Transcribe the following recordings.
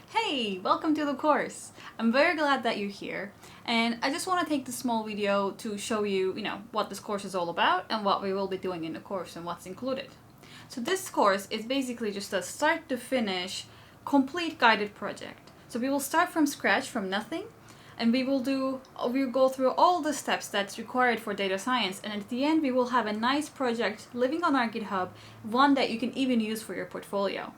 Hey, welcome to the course. I'm very glad that you're here, and I just want to take this small video to show you, what this course is all about and what we will be doing in the course and what's included. So this course is basically just a start to finish complete guided project. So we will start from scratch, from nothing, and we'll go through all the steps that's required for data science, and at the end we will have a nice project living on our GitHub, one that you can even use for your portfolio.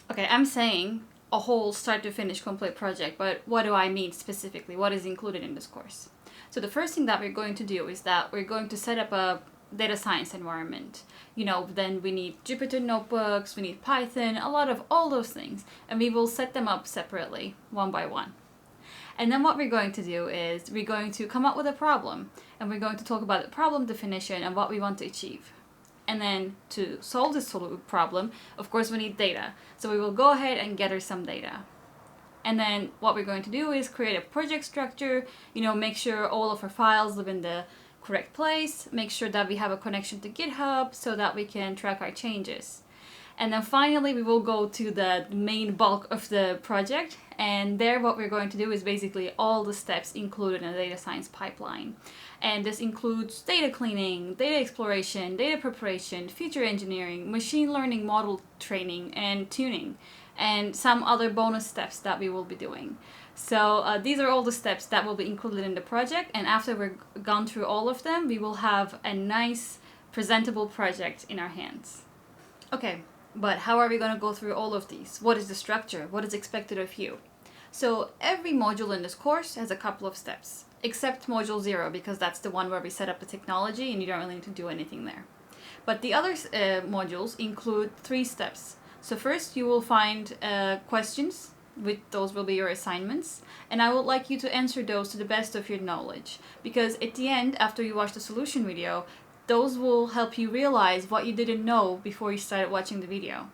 Okay, I'm saying a whole start to finish complete project, but what do I mean specifically? What is included in this course? So the first thing that we're going to do is that we're going to set up a data science environment. Then we need Jupyter notebooks, we need Python, a lot of all those things, and we will set them up separately, one by one. And then what we're going to do is we're going to come up with a problem, and we're going to talk about the problem definition and what we want to achieve. And then to solve this problem, of course, we need data. So we will go ahead and gather some data. And then what we're going to do is create a project structure, make sure all of our files live in the correct place, make sure that we have a connection to GitHub so that we can track our changes. And then finally, we will go to the main bulk of the project. And there what we're going to do is basically all the steps included in a data science pipeline. And this includes data cleaning, data exploration, data preparation, feature engineering, machine learning model training and tuning, and some other bonus steps that we will be doing. So these are all the steps that will be included in the project. And after we've gone through all of them, we will have a nice presentable project in our hands. Okay. But how are we going to go through all of these? What is the structure? What is expected of you? So every module in this course has a couple of steps, except module 0, because that's the one where we set up the technology and you don't really need to do anything there. But the other modules include 3 steps. So first you will find questions, those will be your assignments, and I would like you to answer those to the best of your knowledge, because at the end, after you watch the solution video, those will help you realize what you didn't know before you started watching the video.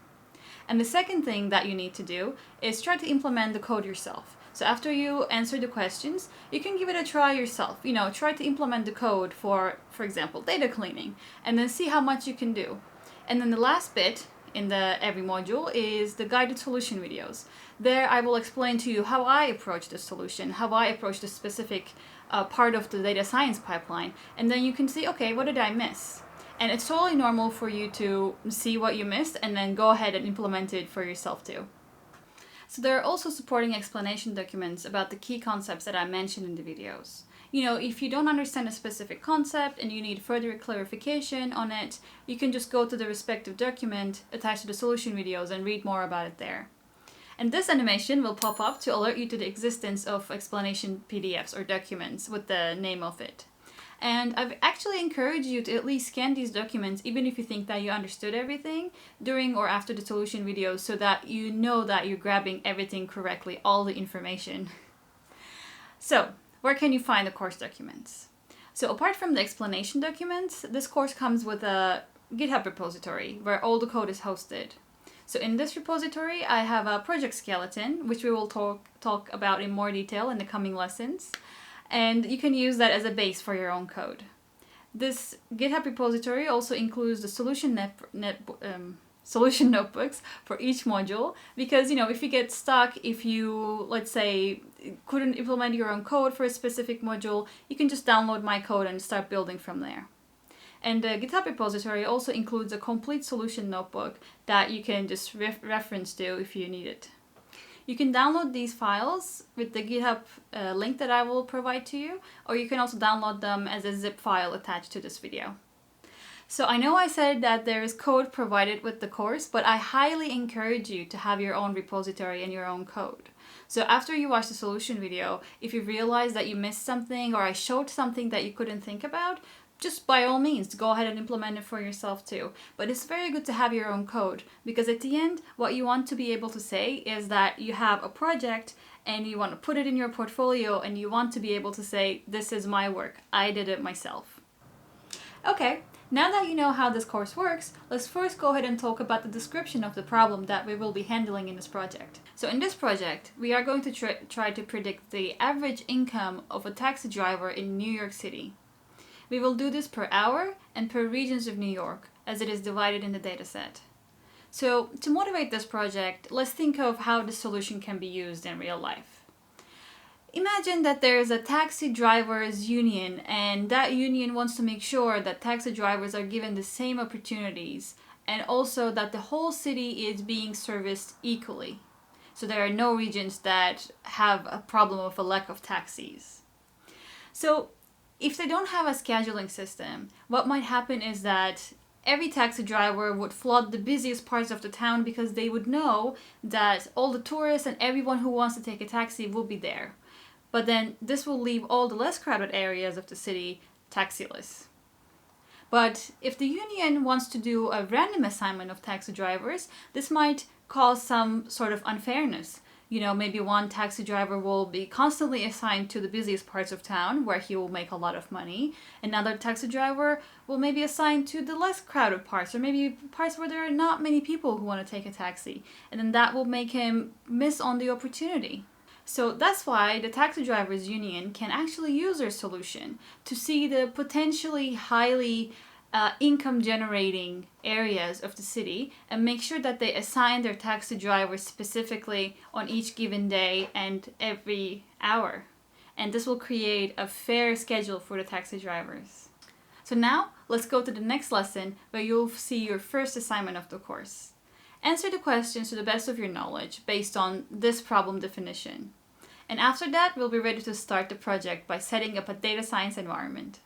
And the second thing that you need to do is try to implement the code yourself. So after you answer the questions, you can give it a try yourself. Try to implement the code for example, data cleaning, and then see how much you can do. And then the last bit in every module is the guided solution videos. There I will explain to you how I approach the solution, how I approach the specific part of the data science pipeline, and then you can see, okay, what did I miss? And it's totally normal for you to see what you missed and then go ahead and implement it for yourself too. So there are also supporting explanation documents about the key concepts that I mentioned in the videos. If you don't understand a specific concept and you need further clarification on it, you can just go to the respective document attached to the solution videos and read more about it there. And this animation will pop up to alert you to the existence of explanation PDFs or documents with the name of it. And I've actually encouraged you to at least scan these documents, even if you think that you understood everything, during or after the solution videos, so that you know that you're grabbing everything correctly, all the information. So, where can you find the course documents? So apart from the explanation documents, this course comes with a GitHub repository where all the code is hosted. So in this repository, I have a project skeleton, which we will talk about in more detail in the coming lessons. And you can use that as a base for your own code. This GitHub repository also includes the solution notebooks for each module, because if you get stuck, if you, let's say, couldn't implement your own code for a specific module, you can just download my code and start building from there. And the GitHub repository also includes a complete solution notebook that you can just reference to if you need it. You can download these files with the GitHub link that I will provide to you, or you can also download them as a zip file attached to this video. So I know I said that there is code provided with the course, but I highly encourage you to have your own repository and your own code. So after you watch the solution video, if you realize that you missed something or I showed something that you couldn't think about, just by all means, go ahead and implement it for yourself too. But it's very good to have your own code, because at the end, what you want to be able to say is that you have a project and you want to put it in your portfolio and you want to be able to say, this is my work, I did it myself. Okay, now that you know how this course works, let's first go ahead and talk about the description of the problem that we will be handling in this project. So in this project, we are going to try to predict the average income of a taxi driver in New York City. We will do this per hour and per regions of New York, as it is divided in the dataset. So to motivate this project, let's think of how the solution can be used in real life. Imagine that there is a taxi drivers union, and that union wants to make sure that taxi drivers are given the same opportunities, and also that the whole city is being serviced equally. So there are no regions that have a problem of a lack of taxis. So if they don't have a scheduling system, what might happen is that every taxi driver would flood the busiest parts of the town because they would know that all the tourists and everyone who wants to take a taxi will be there. But then this will leave all the less crowded areas of the city taxiless. But if the union wants to do a random assignment of taxi drivers, this might cause some sort of unfairness. Maybe one taxi driver will be constantly assigned to the busiest parts of town where he will make a lot of money. Another taxi driver will maybe assigned to the less crowded parts, or maybe parts where there are not many people who want to take a taxi. And then that will make him miss on the opportunity. So that's why the taxi drivers union can actually use their solution to see the potentially highly income generating areas of the city and make sure that they assign their taxi drivers specifically on each given day and every hour. And this will create a fair schedule for the taxi drivers. So now let's go to the next lesson where you'll see your first assignment of the course. Answer the questions to the best of your knowledge based on this problem definition. And after that, we'll be ready to start the project by setting up a data science environment.